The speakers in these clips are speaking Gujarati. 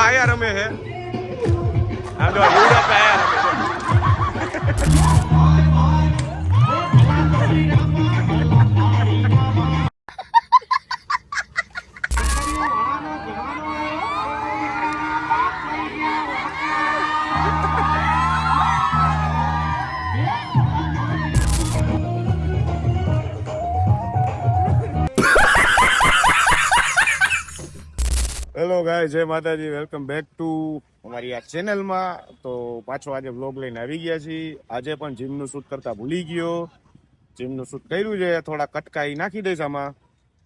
આયા રમે હે આ જો યુવરાજ આયા રમે હેલો ગાય જય માતાજી વેલકમ બેક ટુ અમારી આ ચેનલમાં. તો પાછો આજે વ્લોગ લઈને આવી ગયા છીએ. આજે પણ જીમનું શૂટ કરતા ભૂલી ગયો, જીમનું શૂટ કર્યું છે, થોડા કટકાઈ નાખી દઈશ આમાં.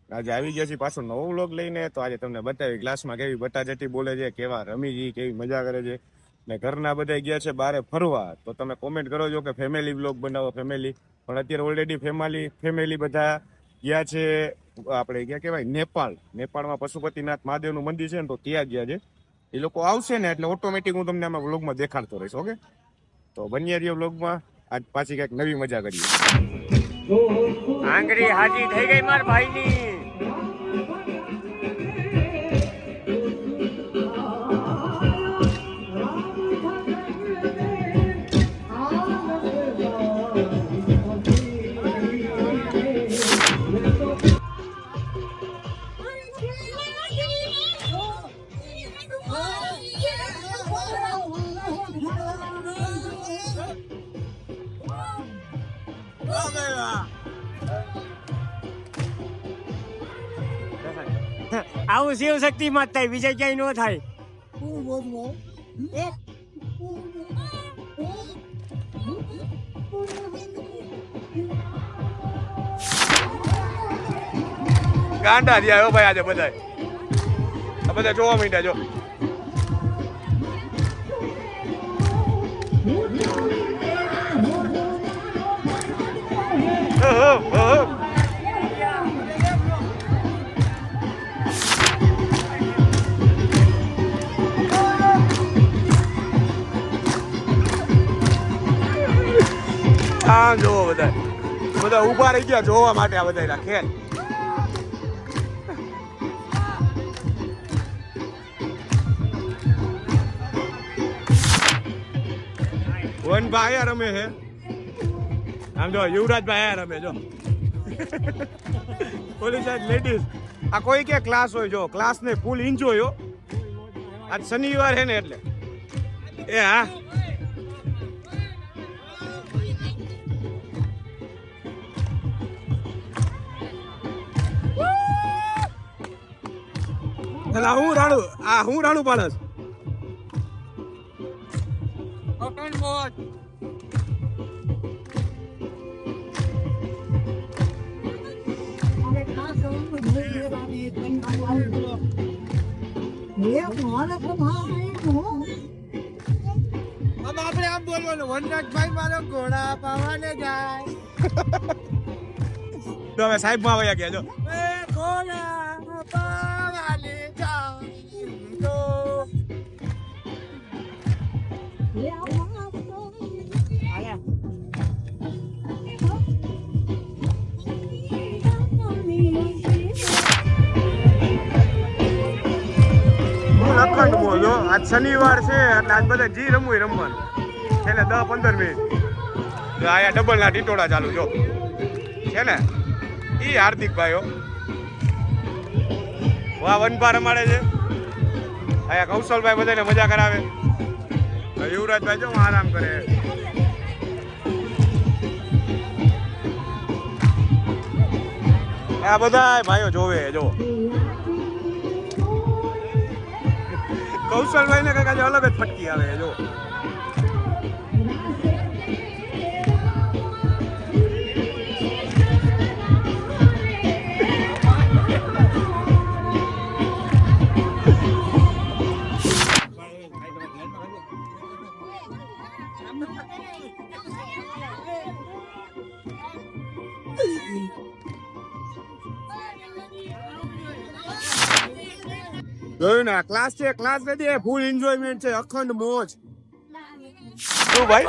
આજે આવી ગયા છીએ પાછો નવો વ્લોગ લઈને. તો આજે તમને બતાવી ક્લાસમાં કેવી બટાજટી બોલે છે, કેવા રમી છે, કેવી મજા કરે છે. ને ઘરના બધા ગયા છે બહાર ફરવા. તો તમે કોમેન્ટ કરો છો કે ફેમિલી વ્લોગ બનાવો ફેમિલી, પણ અત્યારે ઓલરેડી ફેમિલી બધા ગયા છે આપણે ક્યાં કહેવાય નેપાળમાં પશુપતિનાથ મહાદેવનું મંદિર છે ને, તો ત્યાં ગયા છે. એ લોકો આવશે ને એટલે ઓટોમેટિક હું તમને આમાં વ્લોગમાં દેખાડતો રહીશ. ઓકે, તો બન્યા રહ્યો વ્લોગમાં. આજ પાછી કંઈક નવી મજા કરીએ. આંગળી હાજી થઈ ગઈ માર ભાઈની. આવું શિવ શક્તિ માં થાય, બીજા ક્યાંય ન થાય. ગાંડા થયા ભાઈ આજે બધા જોવા માંડ્યા જો. આમ જોવો બધા ઉભા રહી ગયા જોવા માટે. આ બધા ખેલ વનભાઈ આયા રમે છે. આમ જો યુવરાજભાઈ આયા રમે જો. ઓલી સાઈડ લેડીઝ. આ કોઈ કે ક્લાસ હોય જો, ક્લાસ ને ફૂલ એન્જોય હો. આજ શનિવાર છે ને એટલે એ હા. હું રાણુ પાડસ. આપણે આમ બોલવાનું, વનરાજભાઈ મારો ઘોડા પાવાને જાય. તો હવે સાહેબ માં વયા ગયા જો. ઘોડા પાવાને જાય તો અખંડ બોલો. આજ શનિવાર છે એટલે આજ બધા જી રમવાનું છેલ્લે 10-15 મિનિટ. આયા ડબલ ના ટીટોળા ચાલુ જો છે ને. ઈ હાર્દિક ભાઈઓ વાહ વનપા રમાડે છે. આયા કૌશલભાઈ બધાને મજા કરાવે. યુવરાજભાઈ જો આરામ કરે. આ બધા ભાઈઓ જોવે જો. કૌશલભાઈ ને કઈક આજે અલગ જ ફટકી આવે જો. જોયું ને ક્લાસ છે, ક્લાસ નથી, ફૂલ એન્જોયમેન્ટ છે, અખંડ મોજ. શું ભાઈ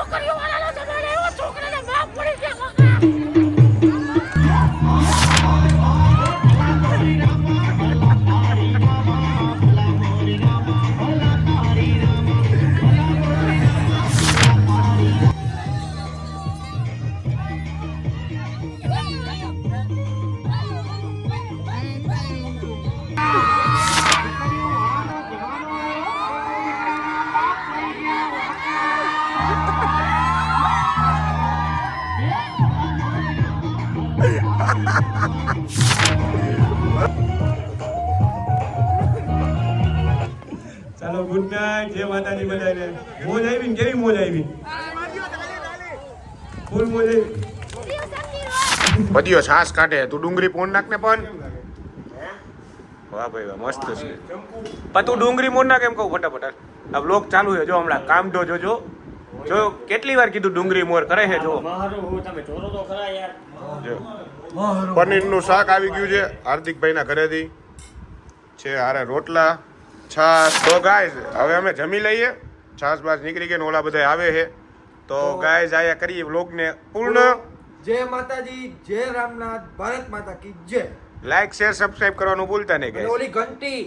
ગાય જય માતાજી બધાને. મોજ આવી ને કેવી મોજ આવી? ફૂલ મોજ આવી. બધીઓ છાસ કાઢે. તું ડુંગળી પોણ નાખ ને પણ. વાહ ભાઈ વાહ, મસ્ત છે. પણ તું ડુંગળી મોર નાખ એમ કહું ફટાફટ. આ બ્લોગ ચાલુ છે જો હમણાં કામઢો જોજો. જો કેટલી વાર કીધું ડુંગળી મોર કરે છે જો. જો પનીરનું શાક આવી ગયું છે હાર્દિકભાઈના ઘરેથી. છે હારે રોટલા છાસ. તો ગાઈઝ હવે અમે જમી લઈએ. છાસ બાસ નીકળી ગઈ ને ઓલા બધા આવે છે. તો ગાઈઝ આયા કરીએ વ્લોગને પૂર્ણ. જય માતાજી, જય રામનાથ, ભારત માતા કી જય. લાઈક શેર સબસ્ક્રાઇબ કરવાનું ભૂલતા નહીં અને ગાઈઝ. ઓલી ઘંટી